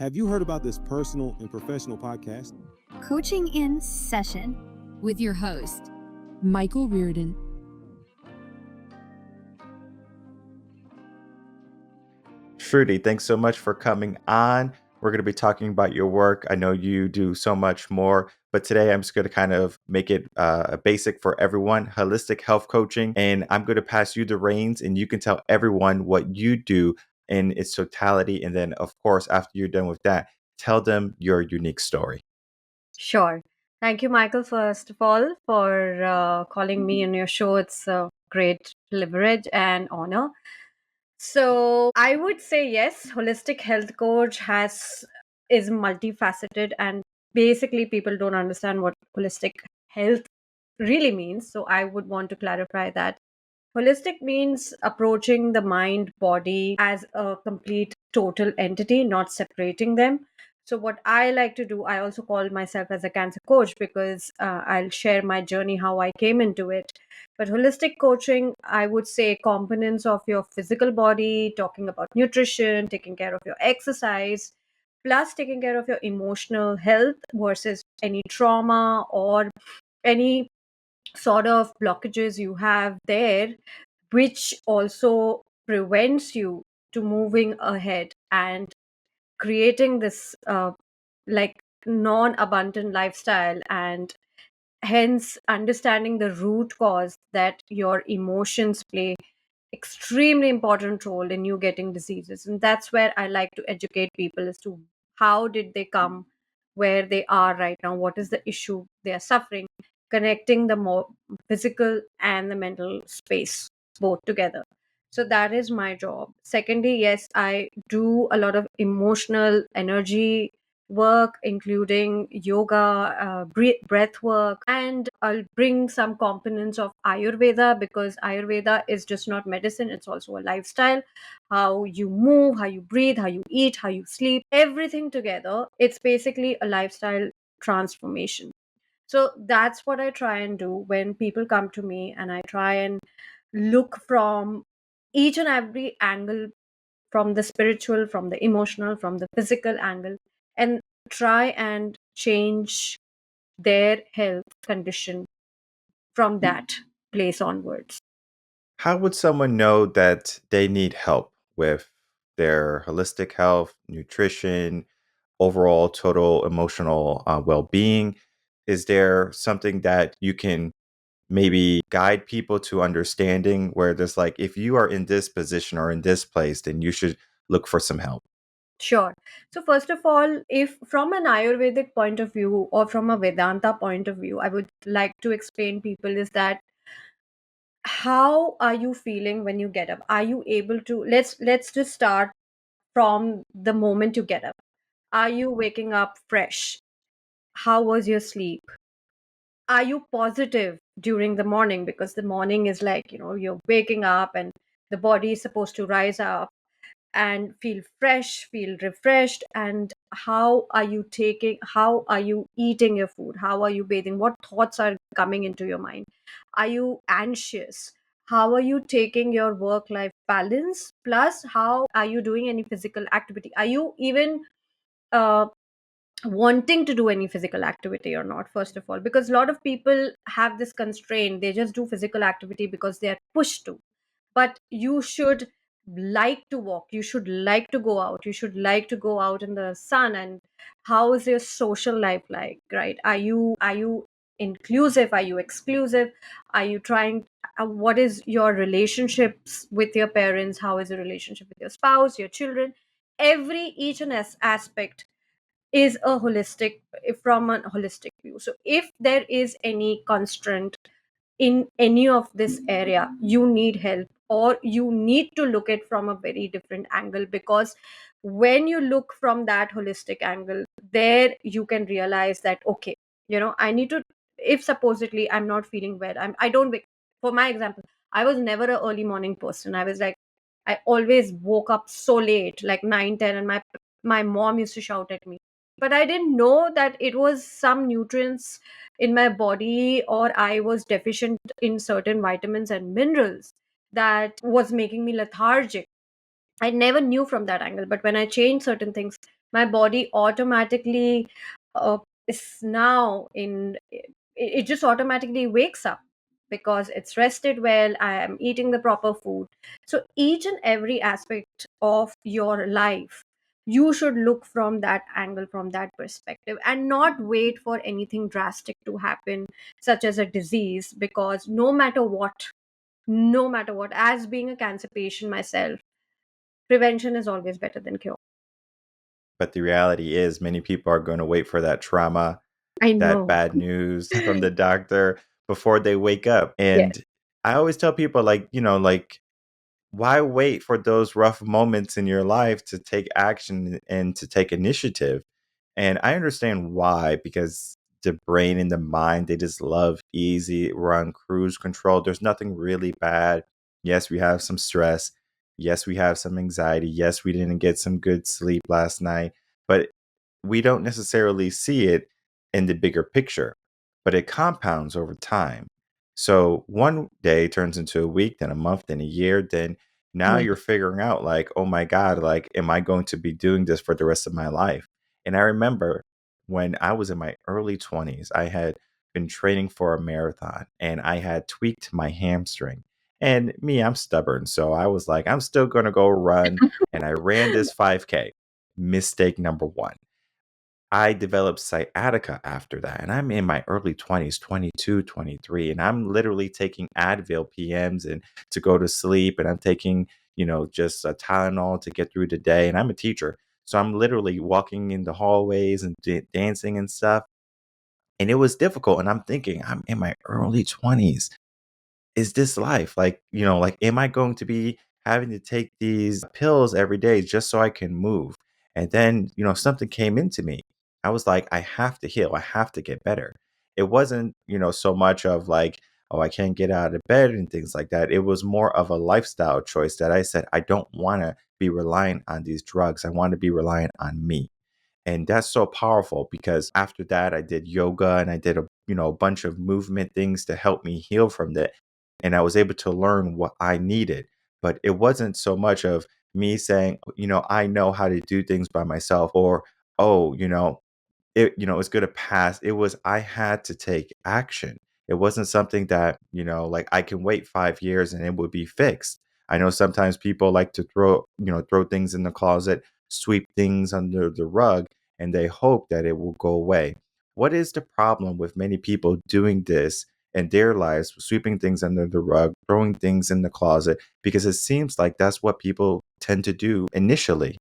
Have you heard about this personal and professional podcast? Coaching in Session with your host, Michael Rearden. Shruti, thanks so much for coming on. We're going to be talking about your work. I know you do so much more, but today I'm just going to kind of make it a basic for everyone, holistic health coaching. And I'm going to pass you the reins and you can tell everyone what you do in its totality. And then, of course, after you're done with that, tell them your unique story. Sure. Thank you, Michael, first of all, for calling me on your show. It's a great privilege and honor. So I would say yes, holistic health coach is multifaceted, and basically people don't understand what holistic health really means. So I would want to clarify that. Holistic means approaching the mind body as a complete total entity, not separating them. So, what I like to do, I also call myself as a cancer coach because I'll share my journey, how I came into it. But holistic coaching, I would say components of your physical body, talking about nutrition, taking care of your exercise, plus taking care of your emotional health versus any trauma or any sort of blockages you have there, which also prevents you to moving ahead and creating this like non-abundant lifestyle, and hence understanding the root cause that your emotions play extremely important role in you getting diseases. And that's where I like to educate people as to how did they come where they are right now, what is the issue they are suffering, connecting the more physical and the mental space both together. So that is my job. Secondly, yes, I do a lot of emotional energy work, including yoga, breath work, and I'll bring some components of Ayurveda, because Ayurveda is just not medicine, it's also a lifestyle. How you move, how you breathe, how you eat, how you sleep, everything together. It's basically a lifestyle transformation. So that's what I try and do when people come to me, and I try and look from each and every angle, from the spiritual, from the emotional, from the physical angle, and try and change their health condition from that place onwards. How would someone know that they need help with their holistic health, nutrition, overall total emotional well-being? Is there something that you can maybe guide people to understanding where there's like, if you are in this position or in this place, then you should look for some help? Sure. So, first of all, if from an Ayurvedic point of view or from a Vedanta point of view, I would like to explain people is that how are you feeling when you get up? Are you able to, let's just start from the moment you get up. Are you waking up fresh? How was your sleep? Are you positive during the morning? Because the morning is like, you're waking up and the body is supposed to rise up and feel fresh, feel refreshed. And how are you eating your food? How are you bathing? What thoughts are coming into your mind? Are you anxious? How are you taking your work life balance? Plus, how are you doing any physical activity? Are you even uh, wanting to do any physical activity or not, first of all? Because a lot of people have this constraint, they just do physical activity because they are pushed to. But you should like to walk, you should like to go out, you should like to go out in the sun. And how is your social life like, right? Are you inclusive, are you exclusive? Are you trying what is your relationships with your parents? How is your relationship with your spouse, your children? Every each and aspect is a holistic, from a holistic view. So if there is any constraint in any of this area, you need help, or you need to look at from a very different angle. Because when you look from that holistic angle, there you can realize that, okay, I need to, if supposedly I'm not feeling well, I don't wake. For my example, I was never a early morning person. I was like, I always woke up so late, like 9, 10, and my mom used to shout at me. But I didn't know that it was some nutrients in my body, or I was deficient in certain vitamins and minerals that was making me lethargic. I never knew from that angle. But when I changed certain things, my body automatically uh, is now in it just automatically wakes up because it's rested well, I am eating the proper food. So each and every aspect of your life, you should look from that angle, from that perspective, and not wait for anything drastic to happen, such as a disease, because no matter what, as being a cancer patient myself, prevention is always better than cure. But the reality is, many people are going to wait for that trauma, I that know. bad news from the doctor before they wake up. Yes. And I always tell people, like, like, why wait for those rough moments in your life to take action and to take initiative? And I understand why, because the brain and the mind, they just love easy. We're on cruise control. There's nothing really bad. Yes, we have some stress. Yes, we have some anxiety. Yes, we didn't get some good sleep last night. But we don't necessarily see it in the bigger picture, but it compounds over time. So one day turns into a week, then a month, then a year, then now Yes. you're figuring out, like, oh my God, like, am I going to be doing this for the rest of my life? And I remember when I was in my early 20s, I had been training for a marathon and I had tweaked my hamstring. And me, I'm stubborn. So I was like, I'm still going to go run. And I ran this 5K. Mistake number one. I developed sciatica after that. And I'm in my early 20s, 22, 23, and I'm literally taking Advil PMs and to go to sleep. And I'm taking, just a Tylenol to get through the day. And I'm a teacher. So I'm literally walking in the hallways and dancing and stuff. And it was difficult. And I'm thinking, I'm in my early 20s, is this life? Like, like, am I going to be having to take these pills every day just so I can move? And then, something came into me. I was like, I have to heal. I have to get better. It wasn't, so much of like, oh, I can't get out of bed and things like that. It was more of a lifestyle choice that I said, I don't want to be reliant on these drugs. I want to be reliant on me. And that's so powerful because after that I did yoga and I did a bunch of movement things to help me heal from that, and I was able to learn what I needed. But it wasn't so much of me saying, I know how to do things by myself, or, oh, it's going to pass. It was, I had to take action. It wasn't something that, like, I can wait 5 years and it would be fixed. I know sometimes people like to throw things in the closet, sweep things under the rug, and they hope that it will go away. What is the problem with many people doing this in their lives, sweeping things under the rug, throwing things in the closet? Because it seems like that's what people tend to do initially.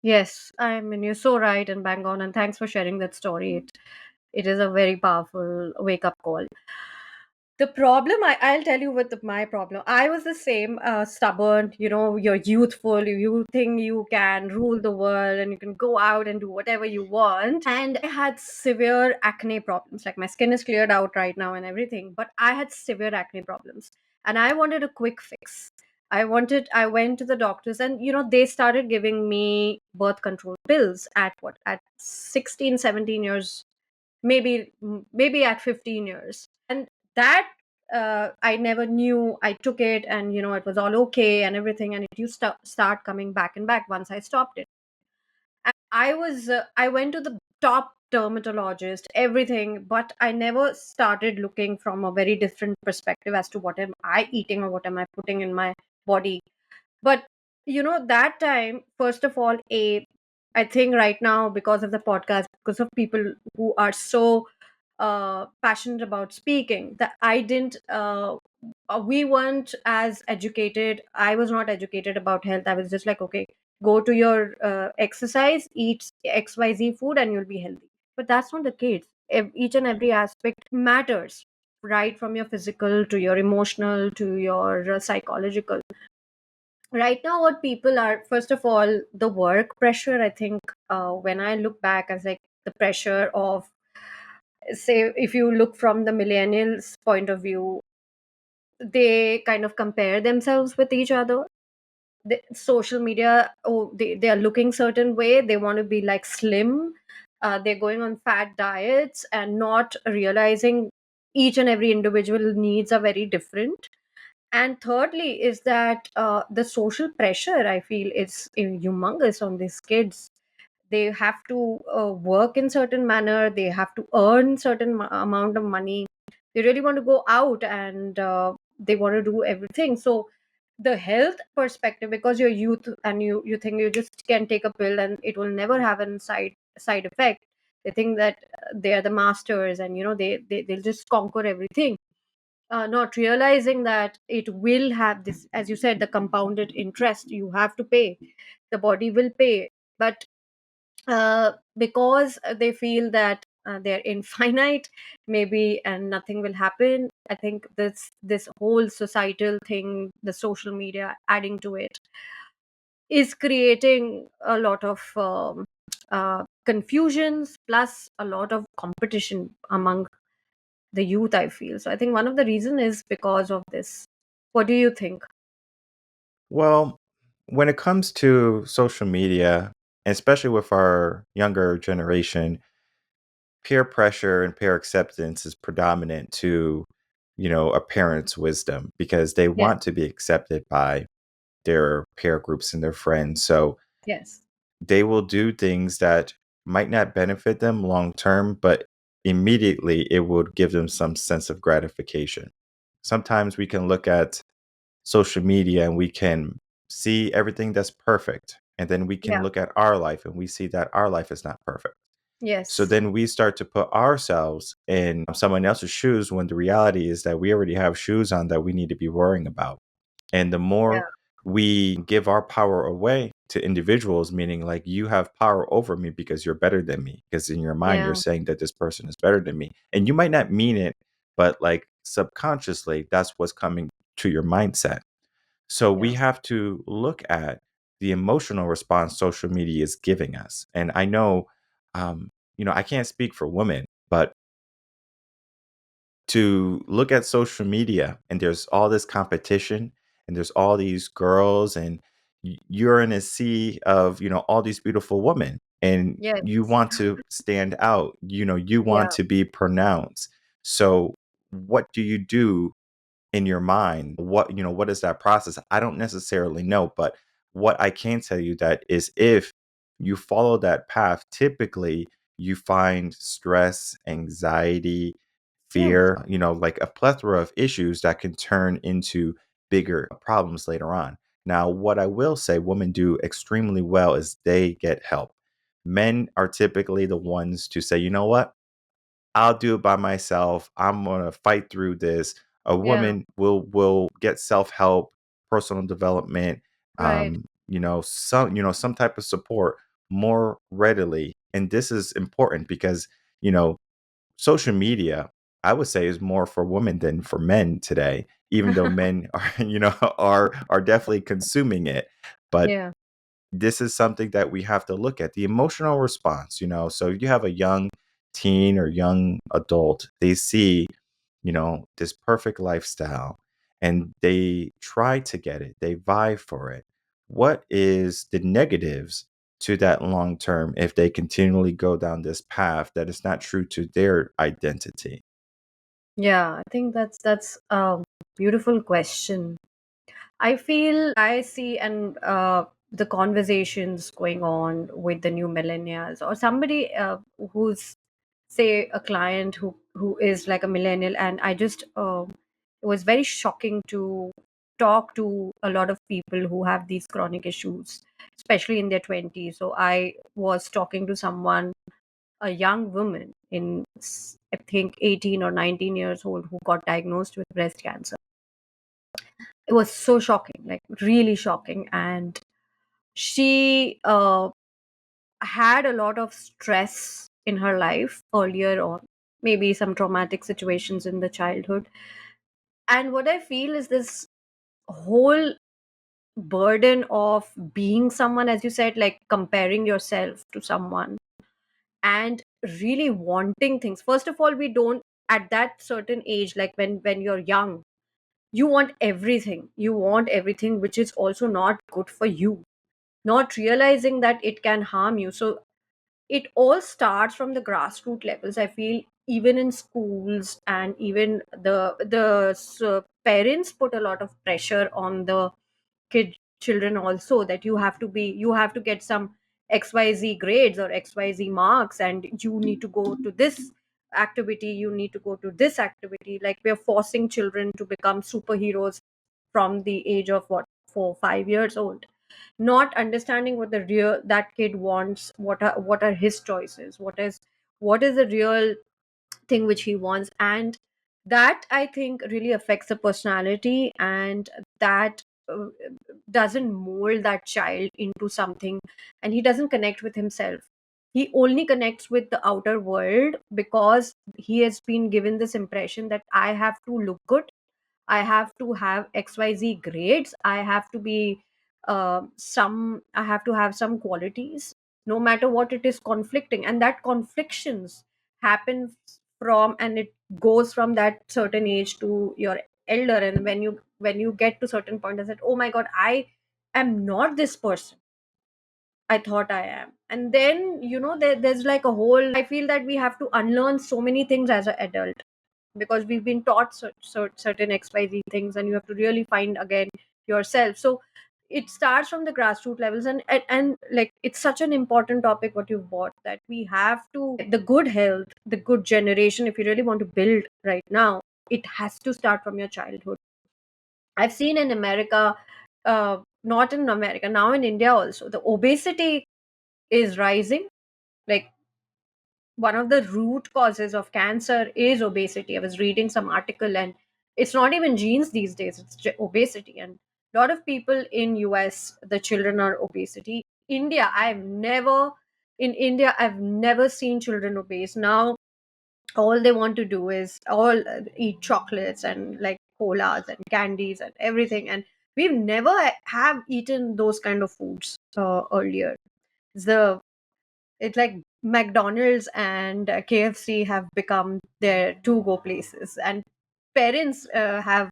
Yes, I mean, you're so right and bang on, and thanks for sharing that story. It is a very powerful wake up call. The problem, I'll tell you what my problem. I was the same, stubborn. You're youthful. You think you can rule the world and you can go out and do whatever you want. And I had severe acne problems. Like my skin is cleared out right now and everything, but I had severe acne problems, and I wanted a quick fix. I went to the doctors, and they started giving me birth control pills at what, at 16, 17 years, maybe at 15 years. And that, I never knew. I took it, and it was all okay and everything, and it used to start coming back and back once I stopped it. And I went to the top dermatologist, everything, but I never started looking from a very different perspective as to what am I eating or what am I putting in my body. But that time, first of all, I think right now, because of the podcast, because of people who are so passionate about speaking, that I didn't we weren't as educated. I was not educated about health. I was just like, okay, go to your exercise, eat XYZ food, and you'll be healthy. But that's not the case. Each and every aspect matters, right from your physical to your emotional to your psychological. Right now, what people are, first of all, the work pressure. I think, when I look back, as like the pressure of, say, if you look from the millennials point of view, they kind of compare themselves with each other. Social media, oh, they are looking certain way, they want to be like slim. They're going on fat diets and not realizing each and every individual needs are very different. And thirdly is that, the social pressure, I feel, is humongous on these kids. they have to work in certain manner, they have to earn certain amount of money, they really want to go out, and they want to do everything. So the health perspective, because you're youth and you think you just can take a pill and it will never have a side effect, they think that they are the masters, and they'll just conquer everything, not realizing that it will have this, as you said, the compounded interest. You have to pay, the body will pay. But because they feel that they're infinite, maybe, and nothing will happen, I think this whole societal thing, the social media adding to it, is creating a lot of confusions, plus a lot of competition among the youth, I feel. So I think one of the reason is because of this. What do you think? Well, when it comes to social media, especially with our younger generation, peer pressure and peer acceptance is predominant to, a parent's wisdom because they Yes. want to be accepted by their peer groups and their friends. So Yes. they will do things that might not benefit them long term, but immediately it would give them some sense of gratification. Sometimes we can look at social media and we can see everything that's perfect. And then we can Yeah. look at our life and we see that our life is not perfect. So Yes. then we start to put ourselves in someone else's shoes when the reality is that we already have shoes on that we need to be worrying about. And the Yeah. more we give our power away to individuals, meaning like you have power over me because you're better than me, because in your mind you're Yeah. saying that this person is better than me. And you might not mean it, but like subconsciously, that's what's coming to your mindset. So we Yeah. have to look at the emotional response social media is giving us. And I know, I can't speak for women, but to look at social media and there's all this competition and there's all these girls and you're in a sea of, all these beautiful women and Yes. you want to stand out, you want Yeah. to be pronounced. So what do you do in your mind? What is that process? I don't necessarily know, but what I can tell you that is if you follow that path, typically you find stress, anxiety, Yeah. fear, like a plethora of issues that can turn into bigger problems later on. Now, what I will say women do extremely well is they get help. Men are typically the ones to say, you know what? I'll do it by myself. I'm gonna fight through this. A Yeah. woman will get self-help, personal development, Right. some type of support more readily. And this is important because, you know, social media, I would say, is more for women than for men today, even though men are, are definitely consuming it. But Yeah. this is something that we have to look at the emotional response. So you have a young teen or young adult, they see, this perfect lifestyle and they try to get it, they vie for it. What is the negatives to that long term if they continually go down this path that is not true to their identity? Yeah. I think that's a beautiful question. I feel I see, and the conversations going on with the new millennials, or somebody who's, say, a client who is like a millennial, and I just it was very shocking to talk to a lot of people who have these chronic issues, especially in their 20s. So I was talking to someone, a young woman in I think 18 or 19 years old, who got diagnosed with breast cancer. It was so shocking, like really shocking. And she had a lot of stress in her life earlier on, maybe some traumatic situations in the childhood. And what I feel is this whole burden of being someone, as you said, like comparing yourself to someone and really wanting things. First of all, we don't, at that certain age, like when you're young, you want everything. You want everything, which is also not good for you, not realizing that it can harm you. So it all starts from the grassroots levels, I feel. Even in schools, and even the parents put a lot of pressure on the children also, that you have to get some XYZ grades or XYZ marks, and you need to go to this activity, you need to go to this activity. Like, we're forcing children to become superheroes from the age of what, 4 5 years old, not understanding what the real that kid wants, what are his choices, what is the real thing which he wants. And that, I think, really affects the personality, and that uh, doesn't mold that child into something, and he doesn't connect with himself. He only connects with the outer world because he has been given this impression that I have to look good, I have to have XYZ grades, I have to have some qualities, no matter what it is conflicting. And that conflictions happen from, and it goes from that certain age to your elder. And when you get to certain point, I said, oh my god, I am not this person I thought I am. And then, there's like a whole, I feel that we have to unlearn so many things as an adult, because we've been taught certain XYZ things, and you have to really find again yourself. So it starts from the grassroots levels, and like, it's such an important topic what you've brought, that we have to the good health, the good generation. If you really want to build right now, it has to start from your childhood. I've seen in America, not in America, now in India also, the obesity is rising. Like, one of the root causes of cancer is obesity. I was reading some article, and it's not even genes these days, it's obesity. And a lot of people in US, the children are obesity. India, I've never seen children obese. Now all they want to do is all eat chocolates and like colas and candies and everything, and we've never have eaten those kind of foods earlier. The It's like McDonald's and KFC have become their to-go places, and parents have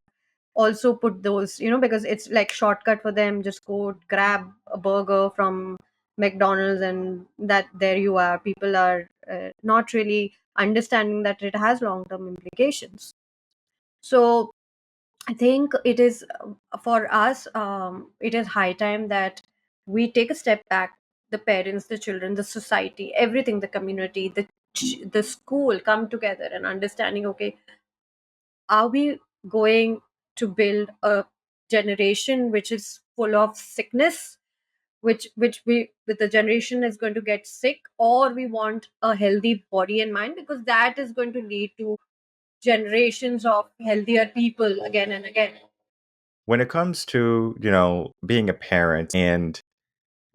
also put those, because it's like shortcut for them. Just go grab a burger from McDonald's, and that there you are. People are not really understanding that it has long-term implications. So I think it is, for us, it is high time that we take a step back. The parents, the children, the society, everything, the community, the school come together and understanding. Okay, are we going to build a generation which is full of sickness, which with the generation is going to get sick, or we want a healthy body and mind, because that is going to lead to generations of healthier people again and again. When it comes to, being a parent and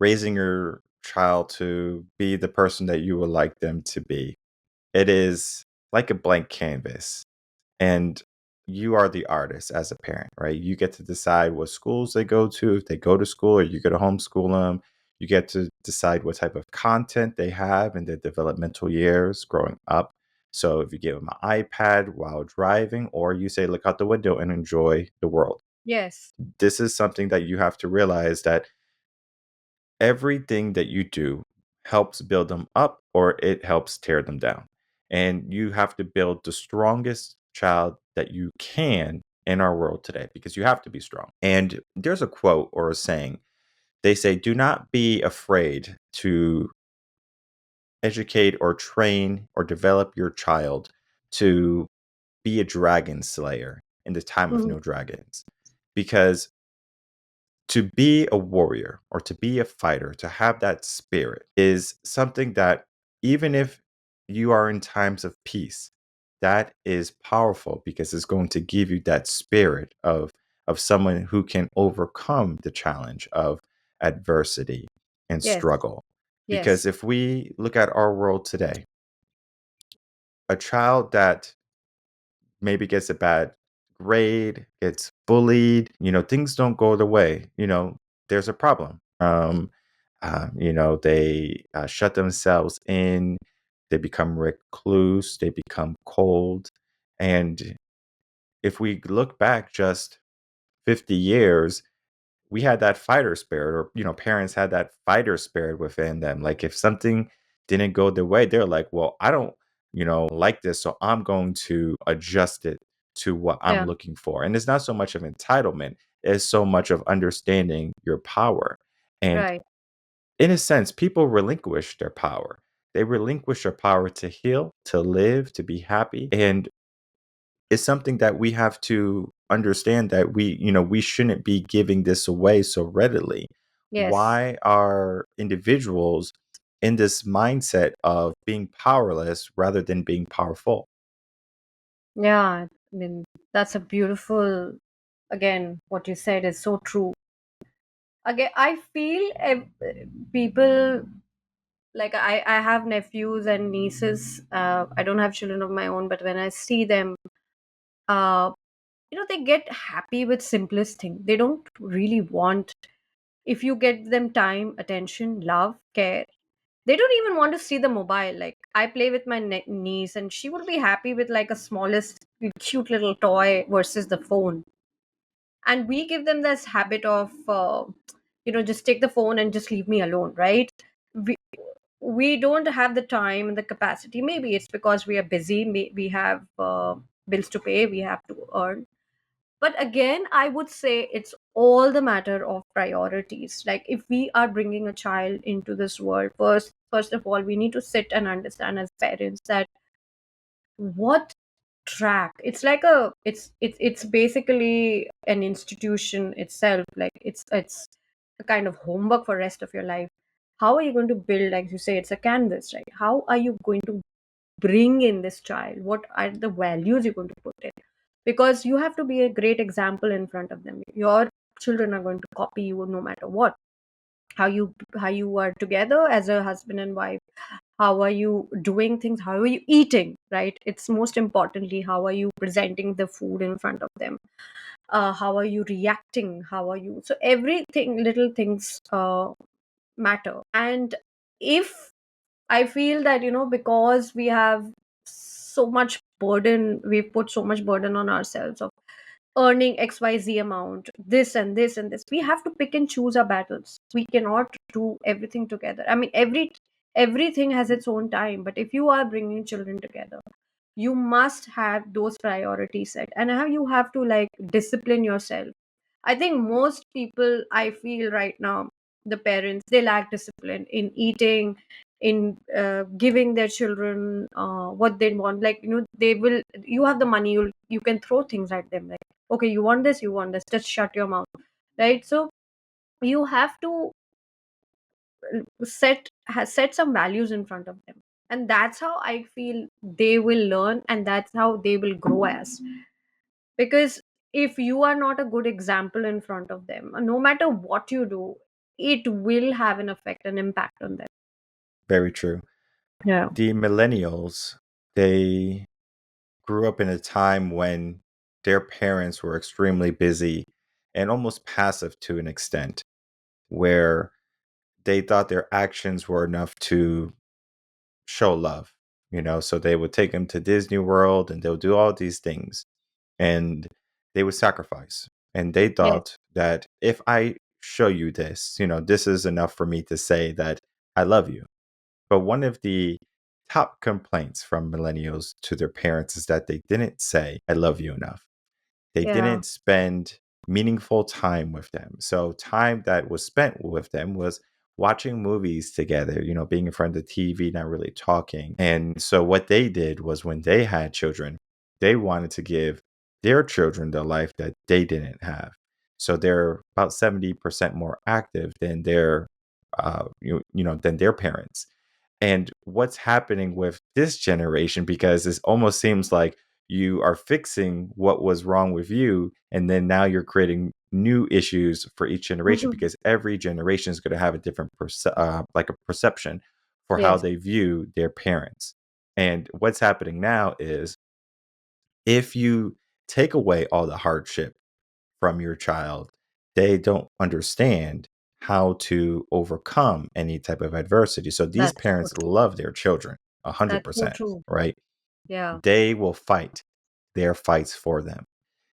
raising your child to be the person that you would like them to be, it is like a blank canvas. And you are the artist as a parent, right? You get to decide what schools they go to, if they go to school, or you get to homeschool them. You get to decide what type of content they have in their developmental years growing up. So if you give them an iPad while driving, or you say, look out the window and enjoy the world. Yes. This is something that you have to realize, that everything that you do helps build them up, or it helps tear them down. And you have to build the strongest child that you can in our world today, because you have to be strong. And there's a quote or a saying. They say, do not be afraid to educate or train or develop your child to be a dragon slayer in the time of Mhm. no dragons. Because to be a warrior or to be a fighter, to have that spirit, is something that, even if you are in times of peace, that is powerful, because it's going to give you that spirit of someone who can overcome the challenge of adversity and Yes. struggle. Yes. Because if we look at our world today, a child that maybe gets a bad grade, gets bullied, things don't go the way, there's a problem. They shut themselves in, they become recluse, they become cold. And if we look back just 50 years, we had that fighter spirit, or parents had that fighter spirit within them. Like, if something didn't go their way, they're like, well, I don't like this, so I'm going to adjust it to what I'm Yeah. looking for. And it's not so much of entitlement, it's so much of understanding your power. And Right. in a sense, people relinquish their power. They relinquish their power to heal, to live, to be happy. And it's something that we have to understand that we shouldn't be giving this away so readily. Yes. Why are individuals in this mindset of being powerless rather than being powerful? Yeah. I mean, that's a beautiful, again, what you said is so true. Again, I feel people, like I have nephews and nieces. I don't have children of my own, but when I see them, uh, they get happy with simplest thing. They don't really want, if you get them time, attention, love, care, they don't even want to see the mobile. Like, I play with my niece and she will be happy with like a smallest cute little toy versus the phone. And we give them this habit of just take the phone and just leave me alone, right? We don't have the time and the capacity. Maybe it's because we are busy. We have bills to pay, we have to earn. But again, I would say it's all the matter of priorities. Like, if we are bringing a child into this world, first of all, we need to sit and understand as parents that what track, it's like a it's basically an institution itself. Like, it's a kind of homework for rest of your life. How are you going to build, like you say, it's a canvas, right? How are you going to bring in this child? What are the values you're going to put in? Because you have to be a great example in front of them. Your children are going to copy you no matter what. How you are together as a husband and wife, how are you doing things, how are you eating, right? It's most importantly, how are you presenting the food in front of them, how are you reacting, how are you, so everything, little things matter. And if I feel that, because we have so much burden, we've put so much burden on ourselves of earning XYZ amount, this and this and this. We have to pick and choose our battles. We cannot do everything together. I mean, everything has its own time. But if you are bringing children together, you must have those priorities set, and how you have to like discipline yourself. I think most people, I feel right now, the parents, they lack discipline in eating, in giving their children what they want. Like, they will. You have the money, you can throw things at them. Like, okay, you want this, just shut your mouth, right? So you have to set some values in front of them, and that's how I feel they will learn, and that's how they will grow as. Because if you are not a good example in front of them, no matter what you do, it will have an effect, an impact on them. Very true. Yeah. The millennials, they grew up in a time when their parents were extremely busy and almost passive to an extent, where they thought their actions were enough to show love, so they would take them to Disney World and they'll do all these things and they would sacrifice. And they Yes. thought that if I show you this, this is enough for me to say that I love you. But one of the top complaints from millennials to their parents is that they didn't say, I love you enough. They Yeah. didn't spend meaningful time with them. So, time that was spent with them was watching movies together, being in front of the TV, not really talking. And so, what they did was when they had children, they wanted to give their children the life that they didn't have. So, they're about 70% more active than than their parents. And what's happening with this generation, because it almost seems like you are fixing what was wrong with you, and then now you're creating new issues for each generation, Mhm. because every generation is going to have a different like a perception for how Yes. they view their parents. And what's happening now is, if you take away all the hardship from your child, they don't understand how to overcome any type of adversity. So these That's so parents true. love their children That's so 100%, true. right? Yeah. They will fight their fights for them.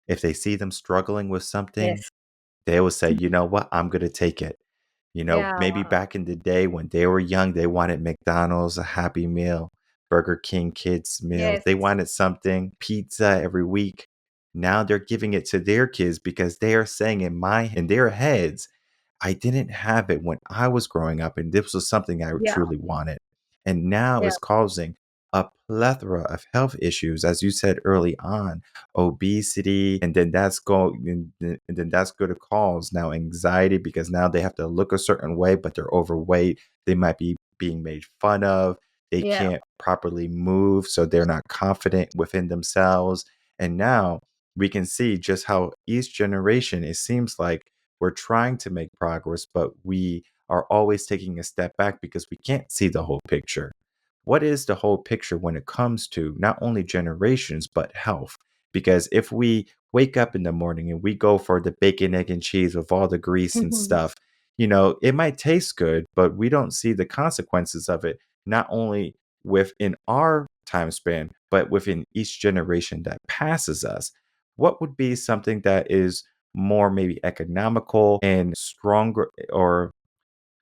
If they see them struggling with something, Yes. they will say, you know what, I'm going to take it. Yeah. Maybe back in the day when they were young, they wanted McDonald's, a Happy Meal, Burger King kids meals. Yes. They wanted something, pizza every week. Now they're giving it to their kids because they are saying in their heads, I didn't have it when I was growing up, and this was something I Yeah, truly wanted. And now yeah, it's causing a plethora of health issues, as you said early on, obesity, and then that's going to cause now anxiety because now they have to look a certain way, but they're overweight. They might be being made fun of. They yeah, can't properly move, so they're not confident within themselves. And now we can see just how each generation, it seems like we're trying to make progress, but we are always taking a step back because we can't see the whole picture. What is the whole picture when it comes to not only generations, but health? Because if we wake up in the morning and we go for the bacon, egg, and cheese with all the grease and Mhm. stuff, it might taste good, but we don't see the consequences of it, not only within our time span, but within each generation that passes us. What would be something that is more maybe economical and stronger or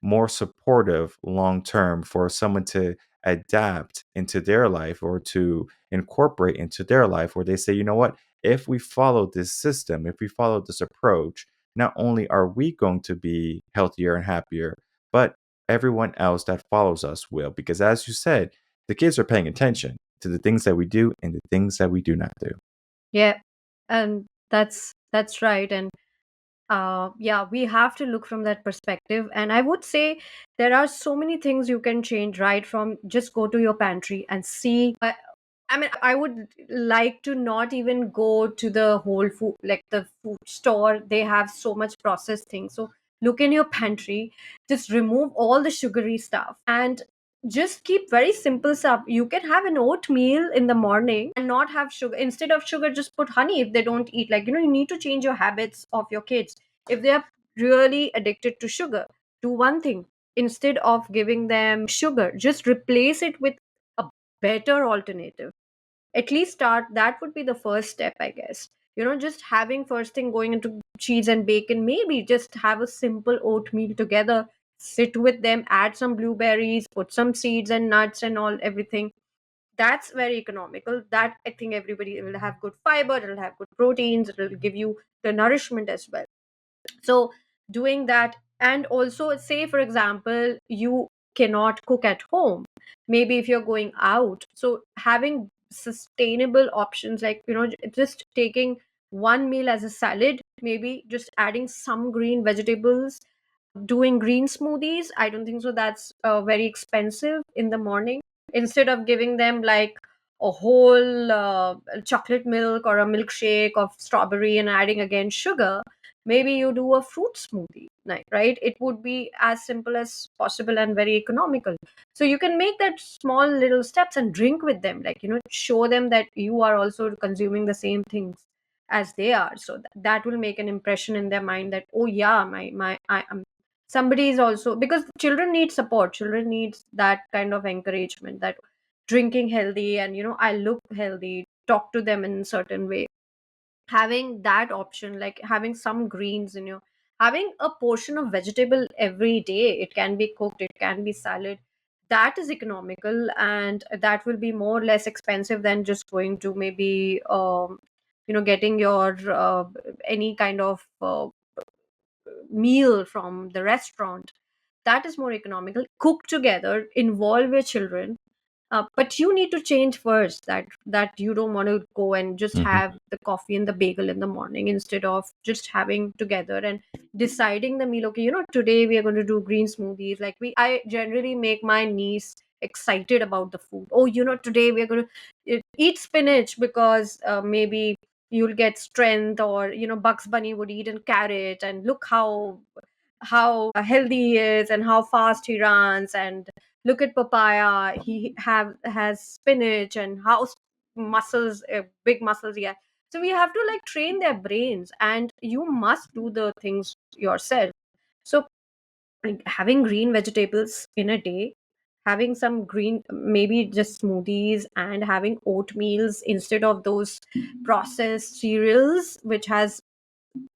more supportive long term for someone to adapt into their life or to incorporate into their life, where they say, you know what, if we follow this system, if we follow this approach, not only are we going to be healthier and happier, but everyone else that follows us will. Because as you said, the kids are paying attention to the things that we do and the things that we do not do. yeah. And that's right. And yeah, we have to look from that perspective. And I would say there are so many things you can change, right? From just go to your pantry and see. I mean, I would like to not even go to the whole food, like the food store. They have so much processed things. So look in your pantry, just remove all the sugary stuff and just keep very simple stuff. You can have an oatmeal in the morning and not have sugar. Instead of sugar, just put honey if they don't eat. Like, you need to change your habits of your kids. If they are really addicted to sugar, do one thing. Instead of giving them sugar, just replace it with a better alternative. At least start. That would be the first step, I guess. Just having first thing going into cheese and bacon, maybe just have a simple oatmeal together, sit with them, add some blueberries, put some seeds and nuts and all everything. That's very economical. That, I think, everybody will have good fiber, it'll have good proteins, it'll give you the nourishment as well. So doing that. And also, say for example, you cannot cook at home, maybe if you're going out, so having sustainable options, like just taking one meal as a salad, maybe just adding some green vegetables, doing green smoothies. I don't think so that's very expensive in the morning. Instead of giving them like a whole chocolate milk or a milkshake of strawberry and adding again sugar, maybe you do a fruit smoothie, right? It would be as simple as possible and very economical. So you can make that small little steps and drink with them, like show them that you are also consuming the same things as they are. So that will make an impression in their mind that, oh yeah, my I am somebody is also, because children need support, children needs that kind of encouragement, that drinking healthy and I look healthy, talk to them in a certain way. Having that option, like having some greens in your, having a portion of vegetable every day, it can be cooked, it can be salad, that is economical, and that will be more or less expensive than just going to maybe getting your any kind of meal from the restaurant. That is more economical. Cook together, involve your children. But you need to change first, that you don't want to go and just Mhm. have the coffee and the bagel in the morning, instead of just having together and deciding the meal. Okay, today we are going to do green smoothies. Like, I generally make my niece excited about the food. Oh, today we are going to eat spinach, because maybe you'll get strength, or Bugs Bunny would eat a carrot, and look how healthy he is and how fast he runs, and look at papaya, he have has spinach, and how muscles, big muscles he has. So we have to like train their brains, and you must do the things yourself. So like, having green vegetables in a day, having some green, maybe just smoothies, and having oatmeals instead of those processed cereals which has,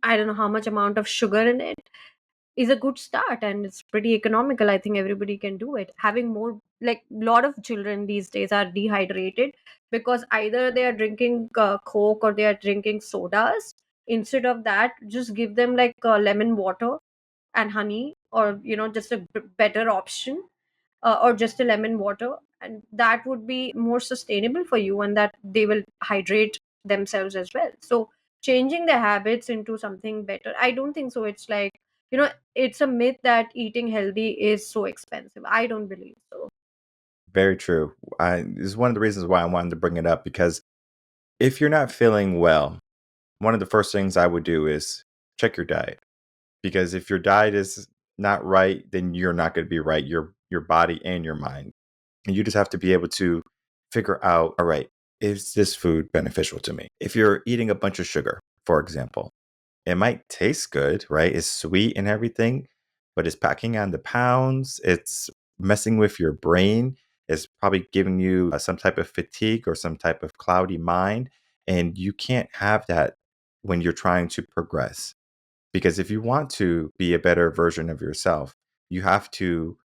I don't know how much amount of sugar in it, is a good start, and it's pretty economical. I think everybody can do it. Having more, like, a lot of children these days are dehydrated because either they are drinking coke or they are drinking sodas. Instead of that, just give them like lemon water, and honey, or just a better option, or just a lemon water, and that would be more sustainable for you, and that they will hydrate themselves as well. So changing their habits into something better, I don't think so. It's like, it's a myth that eating healthy is so expensive. I don't believe so. Very true. This is one of the reasons why I wanted to bring it up, because if you're not feeling well, one of the first things I would do is check your diet. Because if your diet is not right, then you're not going to be right, your body and your mind. And you just have to be able to figure out, all right, is this food beneficial to me? If you're eating a bunch of sugar, for example, it might taste good, right? It's sweet and everything, but it's packing on the pounds. It's messing with your brain. It's probably giving you some type of fatigue or some type of cloudy mind. And you can't have that when you're trying to progress. Because if you want to be a better version of yourself, you have to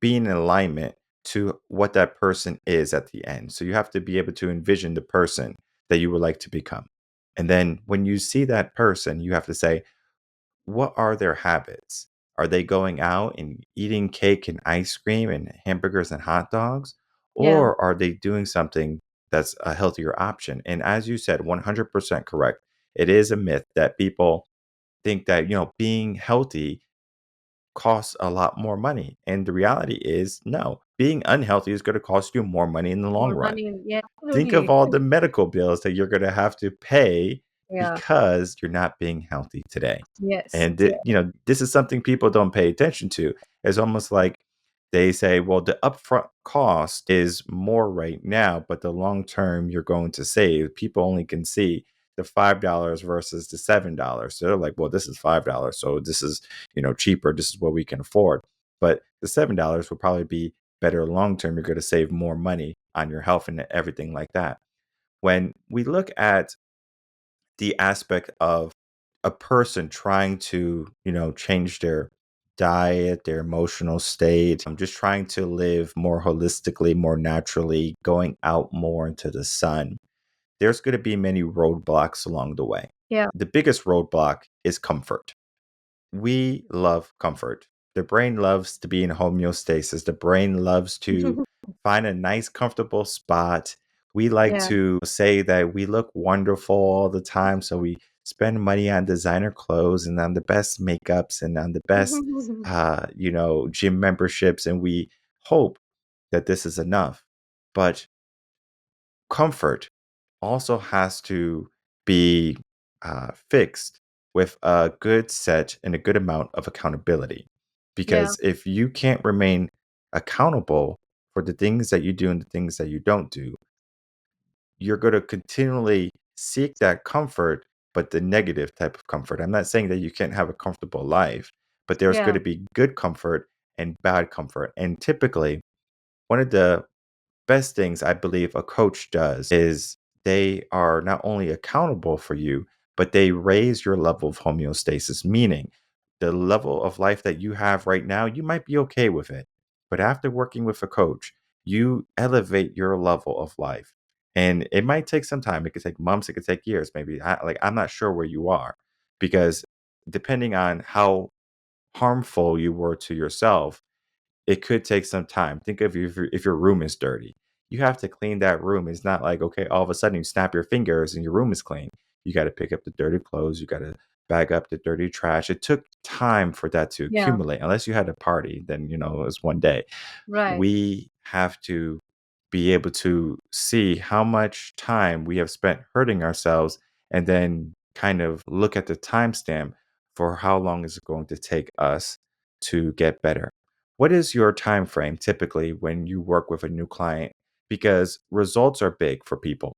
be in alignment to what that person is at the end. So you have to be able to envision the person that you would like to become. And then when you see that person, you have to say, what are their habits? Are they going out and eating cake and ice cream and hamburgers and hot dogs? Yeah. Or are they doing something that's a healthier option? And as you said, 100% correct. It is a myth that people think that, being healthy costs a lot more money. And the reality is, no, being unhealthy is going to cost you more money in the long More run. money. Yeah, Think of absolutely. all the medical bills that you're going to have to pay Yeah. because you're not being healthy today. Yes. And this is something people don't pay attention to. It's almost like they say, well, the upfront cost is more right now, but the long term you're going to save. People only can see the $5 versus the $7. So they're like, well, this is $5, so this is cheaper. This is what we can afford. But the $7 will probably be better long term. You're going to save more money on your health and everything like that. When we look at the aspect of a person trying to, change their diet, their emotional state, just trying to live more holistically, more naturally, going out more into the sun, there's going to be many roadblocks along the way. Yeah. The biggest roadblock is comfort. We love comfort. The brain loves to be in homeostasis. The brain loves to find a nice, comfortable spot. We like Yeah. to say that we look wonderful all the time. So we spend money on designer clothes and on the best makeups and on the best, gym memberships. And we hope that this is enough. But comfort also has to be fixed with a good set and a good amount of accountability. Yeah. Because if you can't remain accountable for the things that you do and the things that you don't do, you're going to continually seek that comfort, but the negative type of comfort. I'm not saying that you can't have a comfortable life, but there's going Yeah. to be good comfort and bad comfort. And typically, one of the best things I believe a coach does is they are not only accountable for you, but they raise your level of homeostasis, meaning the level of life that you have right now, you might be okay with it. But after working with a coach, you elevate your level of life. And it might take some time. It could take months, it could take years, maybe. I'm not sure where you are, because depending on how harmful you were to yourself, it could take some time. Think of if your room is dirty. You have to clean that room. It's not like, okay, all of a sudden you snap your fingers and your room is clean. You got to pick up the dirty clothes. You got to bag up the dirty trash. It took time for that to Yeah. accumulate. Unless you had a party, then, it was one day. Right. We have to be able to see how much time we have spent hurting ourselves and then kind of look at the timestamp for how long is it going to take us to get better. What is your time frame typically when you work with a new client? Because results are big for people.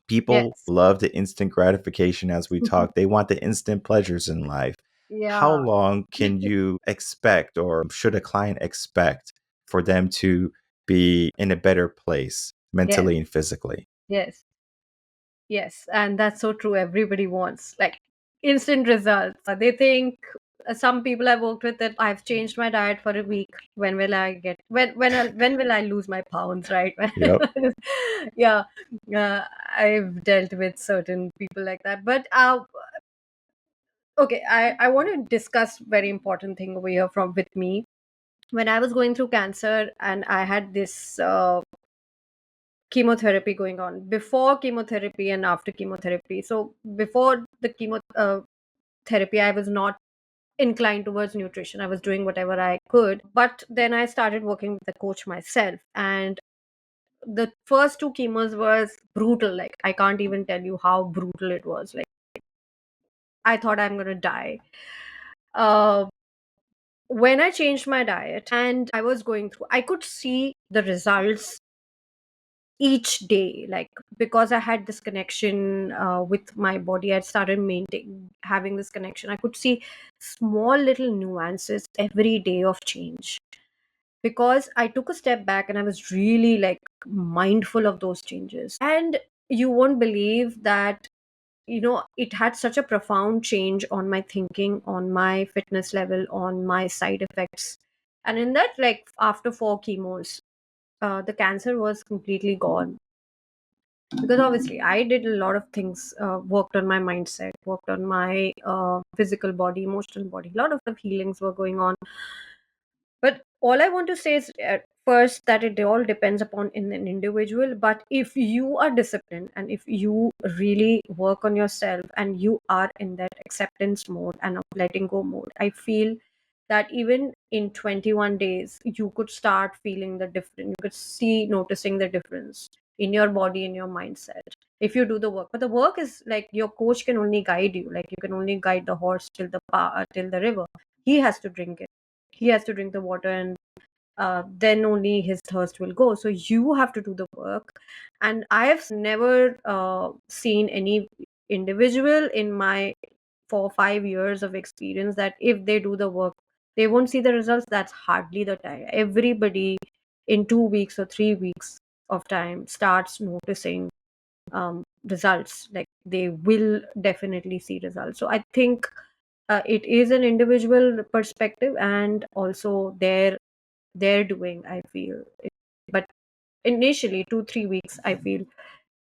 People Yes. love the instant gratification, as we talk. They want the instant pleasures in life. How Yeah. long can you expect, or should a client expect, for them to be in a better place Yes. mentally and physically? Yes. Yes. And that's so true. Everybody wants like instant results. They think, some people I've worked with, that I've changed my diet for a week. When will I get when will I lose my pounds? Right? Yep. Yeah. I've dealt with certain people like that. But Okay, I want to discuss very important thing over here from with me. When I was going through cancer and I had this chemotherapy going on, before chemotherapy and after chemotherapy. So before the therapy, I was not inclined towards nutrition. I was doing whatever I could, but then I started working with a coach myself, and the first two chemos was brutal. Like, I can't even tell you how brutal it was. Like, I thought I'm gonna die. uh, when I changed my diet and I was going through, I could see the results each day. Like, because I had this connection with my body, I started maintaining having this connection. I could see small little nuances every day of change, because I took a step back and I was really like mindful of those changes. And you won't believe that, it had such a profound change on my thinking, on my fitness level, on my side effects. And in that, like, after four chemos, the cancer was completely gone. Because obviously I did a lot of things, worked on my mindset, worked on my physical body, emotional body. A lot of healings were going on. But all I want to say is, at first, that it all depends upon in an individual. But if you are disciplined and if you really work on yourself and you are in that acceptance mode and of letting go mode, I feel that even in 21 days, you could start feeling the difference. You could see, noticing the difference in your body, in your mindset, if you do the work. But the work is like, your coach can only guide you. Like, you can only guide the horse till till the river. He has to drink it. He has to drink the water, and then only his thirst will go. So you have to do the work. And I have never seen any individual in my 4 or 5 years of experience that if they do the work, they won't see the results. That's hardly the time. Everybody in 2 weeks or 3 weeks of time starts noticing results. Like, they will definitely see results. So I think it is an individual perspective, and also their doing, I feel. But initially 2-3 weeks, I feel,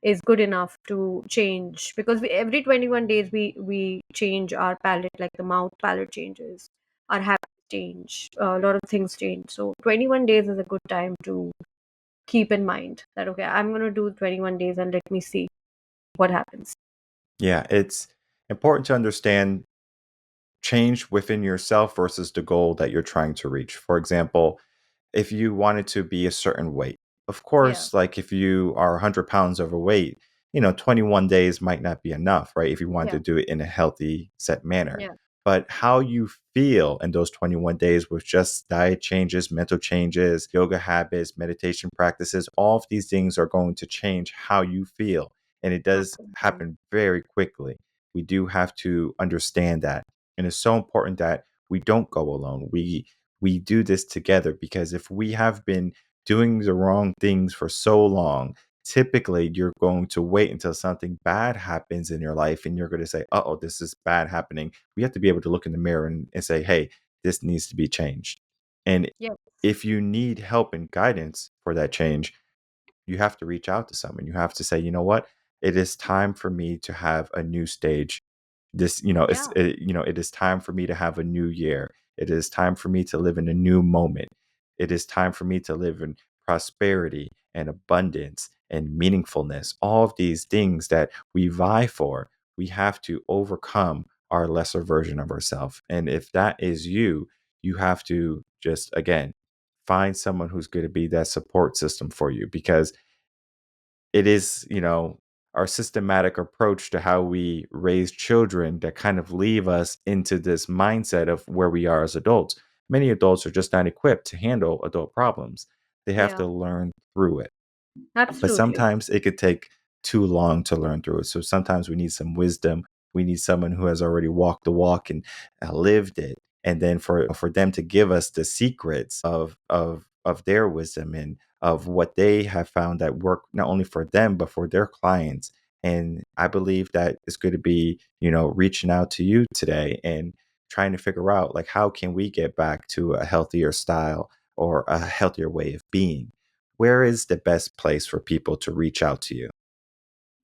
is good enough to change, because every 21 days we change our palate. Like, the mouth palate changes, our habits change, a lot of things change. So 21 days is a good time to keep in mind that, okay, I'm going to do 21 days and let me see what happens. Yeah, it's important to understand change within yourself versus the goal that you're trying to reach. For example, if you wanted to be a certain weight, of Yeah, course, like if you are 100 pounds overweight, 21 days might not be enough, right? If you want yeah, to do it in a healthy, set manner. yeah, But how you feel in those 21 days with just diet changes, mental changes, yoga habits, meditation practices, all of these things are going to change how you feel. And it does absolutely. happen very quickly. We do have to understand that. And it's so important that we don't go alone. We do this together, because if we have been doing the wrong things for so long, typically you're going to wait until something bad happens in your life and you're going to say, oh, this is bad happening. We have to be able to look in the mirror and say, hey, this needs to be changed. And Yes. if you need help and guidance for that change, you have to reach out to someone. You have to say, you know what? It is time for me to have a new stage. Yeah. It is time for me to have a new year. It is time for me to live in a new moment. It is time for me to live in prosperity and abundance and meaningfulness. All of these things that we vie for, we have to overcome our lesser version of ourselves. And if that is you, you have to just, again, find someone who's going to be that support system for you, because it is, our systematic approach to how we raise children that kind of leave us into this mindset of where we are as adults. Many adults are just not equipped to handle adult problems. They have Yeah, to learn through it. But absolutely. sometimes it could take too long to learn through it. So sometimes we need some wisdom. We need someone who has already walked the walk and lived it. And then for them to give us the secrets of their wisdom and of what they have found that work not only for them but for their clients. And I believe that it's going to be, reaching out to you today and trying to figure out, like, how can we get back to a healthier style or a healthier way of being? Where is the best place for people to reach out to you?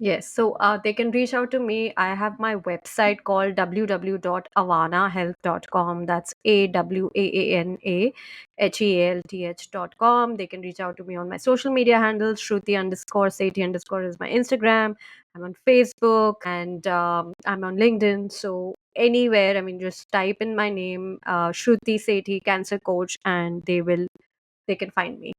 Yes, so they can reach out to me. I have my website called www.awaanahealth.com. That's AWAANAHEALTH.com. They can reach out to me on my social media handles. Shruti_Sethi_ is my Instagram. I'm on Facebook and I'm on LinkedIn. So anywhere, I mean, just type in my name, Shruti Sethi, cancer coach, and they can find me.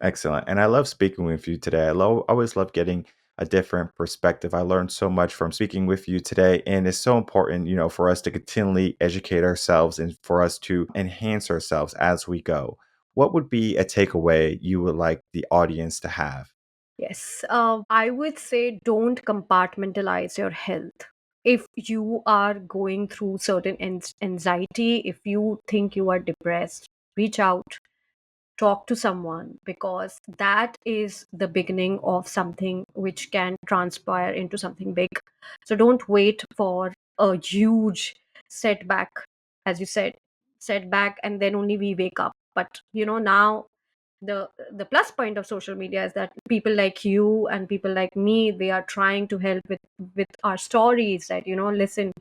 Excellent. And I love speaking with you today. Always love getting a different perspective. I learned so much from speaking with you today. And it's so important, for us to continually educate ourselves and for us to enhance ourselves as we go. What would be a takeaway you would like the audience to have? Yes, I would say don't compartmentalize your health. If you are going through certain anxiety, if you think you are depressed, reach out, talk to someone, because that is the beginning of something which can transpire into something big. So don't wait for a huge setback, as you said, setback, and then only we wake up. But now the plus point of social media is that people like you and people like me, they are trying to help with our stories, that listen,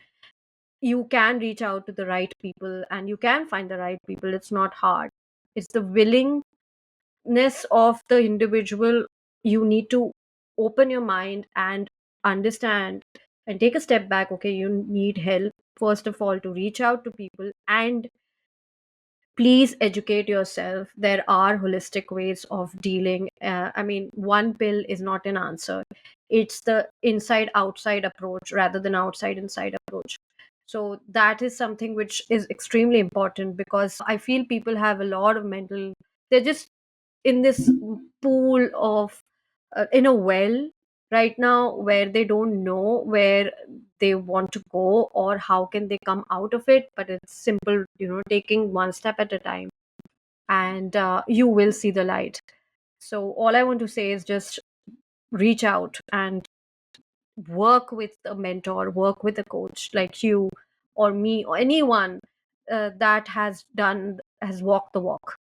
you can reach out to the right people and you can find the right people. It's not hard. It's the willingness of the individual. You need to open your mind and understand and take a step back. Okay, you need help, first of all, to reach out to people, and please educate yourself. There are holistic ways of dealing. I mean, one pill is not an answer. It's the inside outside approach rather than outside inside approach. So that is something which is extremely important, because I feel people have a lot of mental, they're just in this pool of in a well right now, where they don't know where they want to go or how can they come out of it. But it's simple, taking one step at a time, and you will see the light. So all I want to say is just reach out and work with a mentor, work with a coach like you or me or anyone that has walked the walk.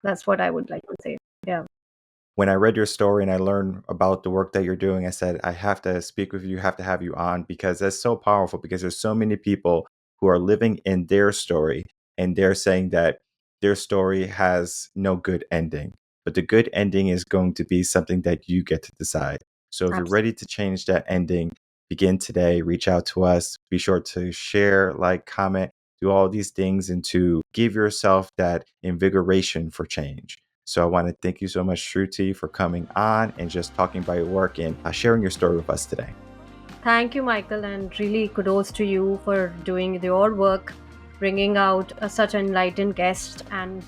That's what I would like to say. Yeah. When I read your story and I learned about the work that you're doing, I said, I have to speak with you, have to have you on, because that's so powerful. Because there's so many people who are living in their story and they're saying that their story has no good ending. But the good ending is going to be something that you get to decide. So if you're Absolutely. ready to change that ending, begin today, reach out to us. Be sure to share, like, comment, do all these things, and to give yourself that invigoration for change. So I want to thank you so much, Shruti, for coming on and just talking about your work and sharing your story with us today. Thank you, Michael, and really kudos to you for doing your work, bringing out such an enlightened guest, and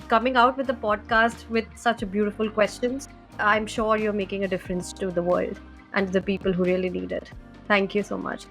coming out with a podcast with such beautiful questions. I'm sure you're making a difference to the world and the people who really need it. Thank you so much.